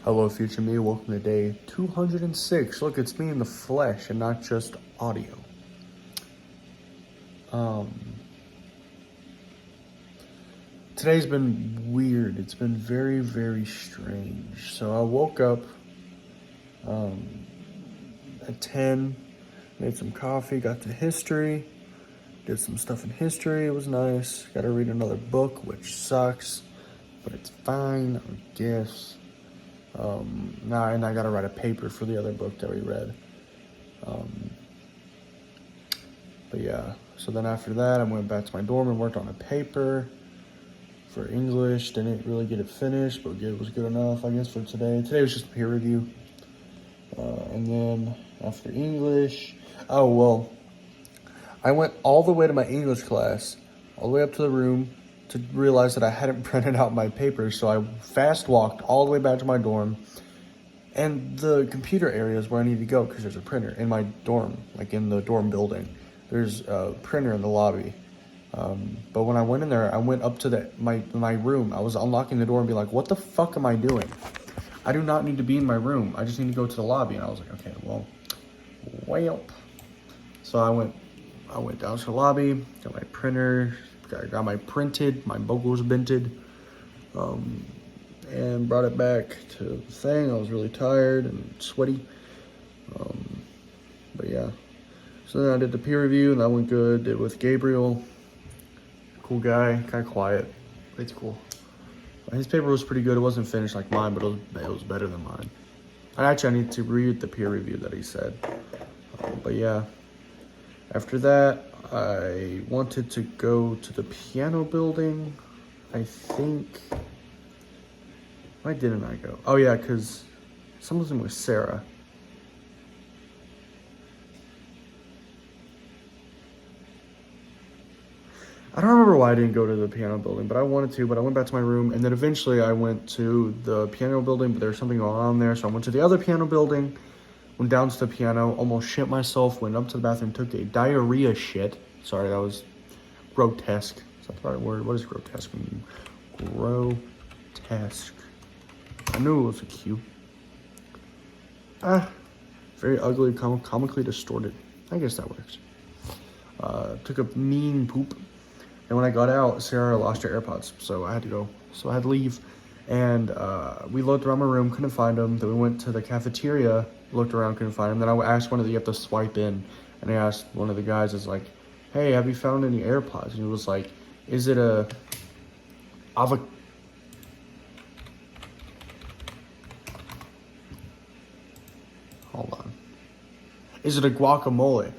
Hello, future me. Welcome to day 206. Look, it's me in the flesh and not just audio. Today's been weird. It's been very, very strange. So I woke up at 10, made some coffee, got to history, did some stuff in history. It was nice. Got to read another book, which sucks, but it's fine, I guess. And I gotta write a paper for the other book that we read. But yeah, so then after that, I went back to my dorm and worked on a paper for English. Didn't really get it finished, but it was good enough, I guess, for today. Today was just peer review. And then after English, I went all the way to my English class, all the way up to the room, to realize that I hadn't printed out my papers, so I fast walked all the way back to my dorm. And the computer area is where I need to go because there's a printer in my dorm, like in the dorm building. There's a printer in the lobby. But when I went in there, I went up to my room. I was unlocking the door and be like, what the fuck am I doing? I do not need to be in my room. I just need to go to the lobby. And I was like, okay, well. So I went down to the lobby, got my printer, got my Bogos binted, and brought it back to the thing. I was really tired and sweaty, but yeah. So then I did the peer review, and that went good. Did it with Gabriel, cool guy, kind of quiet, but it's cool. His paper was pretty good. It wasn't finished like mine, but it was better than mine. And actually, I need to read the peer review that he said. But yeah, after that, I wanted to go to the piano building. I think. Why didn't I go? Oh yeah, because something with Sarah. I don't remember why I didn't go to the piano building, but I wanted to, but I went back to my room, and then eventually I went to the piano building, but there was something going on there, so I went to the other piano building, went down to the piano, almost shit myself, went up to the bathroom, took a diarrhea shit. Sorry, that was grotesque. Is that the right word? What does grotesque mean? Grotesque. I knew it was a Q. Very ugly, comically distorted. I guess that works. Took a mean poop. And when I got out, Sarah lost her AirPods, so I had to go. So I had to leave. And we looked around my room, couldn't find them. Then we went to the cafeteria, looked around, couldn't find them. Then I asked one of the, you have to swipe in. And I asked one of the guys, is like, hey, have you found any AirPods? And he was like, is it a avocado? Hold on. Is it a guacamole?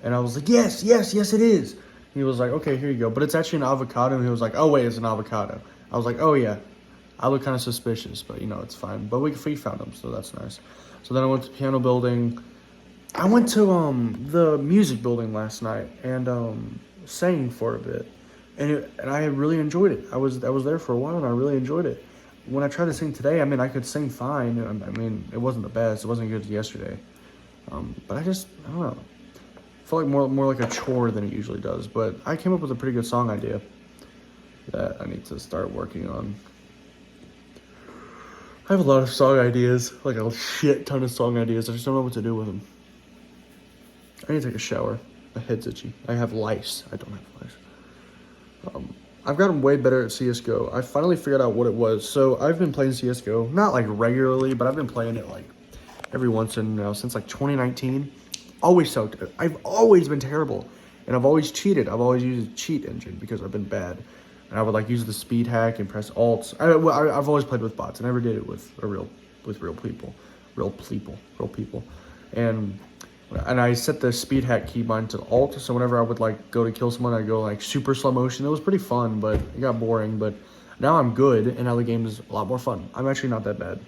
And I was like, yes, it is. He was like, okay, here you go. But it's actually an avocado. And he was like, oh, wait, it's an avocado. I was like, oh, yeah. I look kind of suspicious, but, it's fine. But we found them, so that's nice. So then I went to the piano building. I went to the music building last night and sang for a bit. And I really enjoyed it. I was there for a while, and I really enjoyed it. When I tried to sing today, I could sing fine. It wasn't the best. It wasn't good as yesterday. But I don't know. Felt like more like a chore than it usually does, but I came up with a pretty good song idea that I need to start working on. I have a lot of song ideas, like a shit ton of song ideas. I just don't know what to do with them. I need to take a shower. My head's itchy. I have lice. I don't have lice. I've gotten way better at CSGO. I finally figured out what it was. So I've been playing CSGO, not like regularly, but I've been playing it like every once in a while since like 2019. Always sucked. I've always been terrible, and I've always cheated. I've always used a cheat engine because I've been bad, and I would use the speed hack and press Alt. I've always played with bots. I never did it with real people, and I set the speed hack keybind to Alt. So whenever I would go to kill someone, I'd go super slow motion. It was pretty fun, but it got boring. But now I'm good, and now the game is a lot more fun. I'm actually not that bad.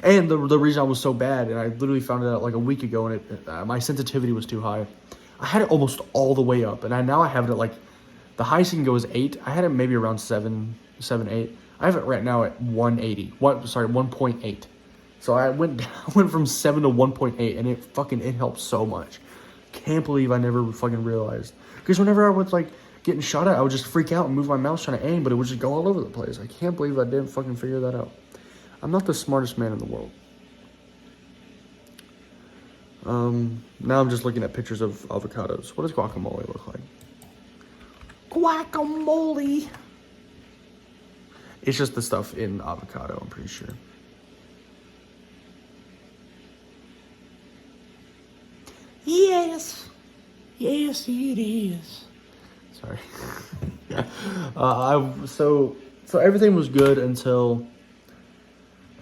And the reason I was so bad, and I literally found it out like a week ago, and my sensitivity was too high. I had it almost all the way up, and now I have it at the highest you can go is 8. I had it maybe around 7, 8. I have it right now at 1.8. So I went from 7 to 1.8, and it helped so much. Can't believe I never fucking realized. Because whenever I was getting shot at, I would just freak out and move my mouse trying to aim, but it would just go all over the place. I can't believe I didn't fucking figure that out. I'm not the smartest man in the world. Now I'm just looking at pictures of avocados. What does guacamole look like? Guacamole! It's just the stuff in avocado, I'm pretty sure. Yes! Yes, it is. Sorry. So everything was good until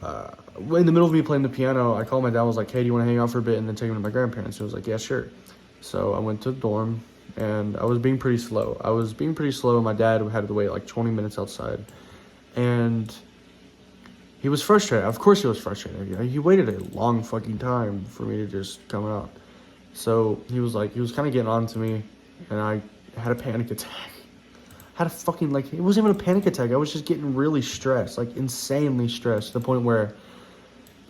in the middle of me playing the piano, I called my dad. I was like, "Hey, do you want to hang out for a bit and then take him to my grandparents?" He was like, "Yeah, sure." So I went to the dorm, and I was being pretty slow. My dad had to wait like 20 minutes outside, and he was frustrated. Of course, he was frustrated. You know, he waited a long fucking time for me to just come out. So he was kind of getting on to me, and I had a panic attack. Had a fucking, like, it wasn't even a panic attack. I was just getting really stressed, like insanely stressed, to the point where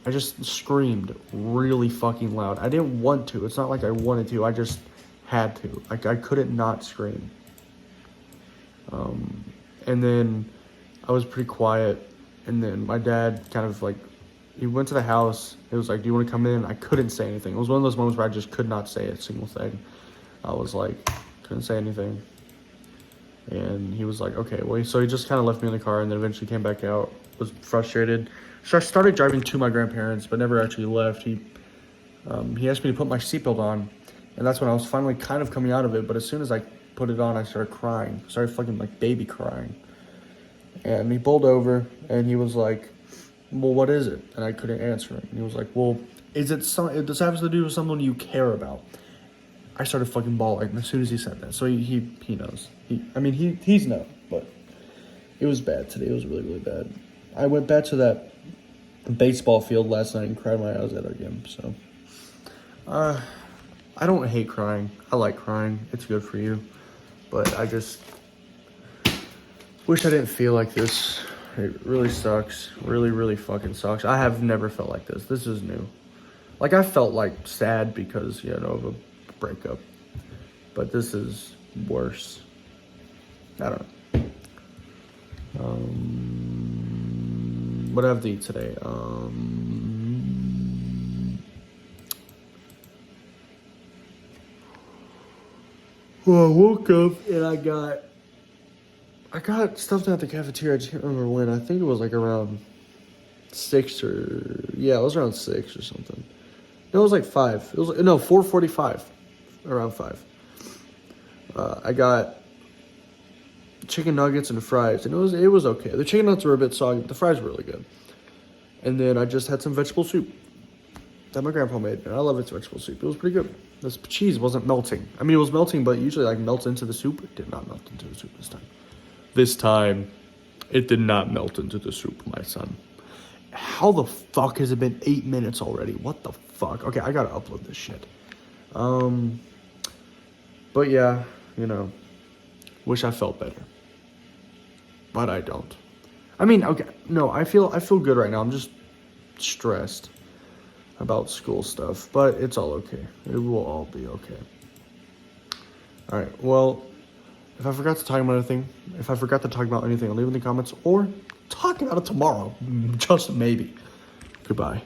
I just screamed really fucking loud. I didn't want to. It's not like I wanted to. I just had to. Like, I couldn't not scream. And then I was pretty quiet. And then my dad kind of, like, he went to the house. It was like, "Do you want to come in?" I couldn't say anything. It was one of those moments where I just could not say a single thing. I was like, couldn't say anything. And he was like, "Okay." Well, so he just kind of left me in the car, and then eventually came back out. Was frustrated. So I started driving to my grandparents, but never actually left. He asked me to put my seatbelt on, and that's when I was finally kind of coming out of it. But as soon as I put it on, I started crying. Started fucking like baby crying. And he pulled over, and he was like, "Well, what is it?" And I couldn't answer him. And he was like, "Well, is it this has to do with someone you care about?" I started fucking bawling as soon as he said that. So he knows. He's known, but it was bad today. It was really, really bad. I went back to that baseball field last night and cried my eyes out again. So, I don't hate crying. I like crying. It's good for you. But I just wish I didn't feel like this. It really sucks. Really, really fucking sucks. I have never felt like this. This is new. Like, I felt like sad because, of a breakup. But this is worse. I don't know. What do I have to eat today? Well, I woke up and I got stuff down at the cafeteria. I just can't remember when. I think it was like around 6 or... Yeah, it was around 6 or something. No, it was like 5. It was 4:45. Around 5. I got chicken nuggets and fries, and it was okay. The chicken nuggets were a bit soggy, but the fries were really good. And then I just had some vegetable soup that my grandpa made, and I love its vegetable soup. It was pretty good. This cheese wasn't melting. I mean, it was melting, but usually like melts into the soup. It did not melt into the soup this time. This time, it did not melt into the soup, my son. How the fuck has it been 8 minutes already? What the fuck? Okay, I gotta upload this shit. But yeah, wish I felt better. But I don't. I mean, okay, no, I feel good right now. I'm just stressed about school stuff, but it's all okay. It will all be okay. All right, well, if I forgot to talk about anything, I'll leave it in the comments or talk about it tomorrow. Just maybe. Goodbye.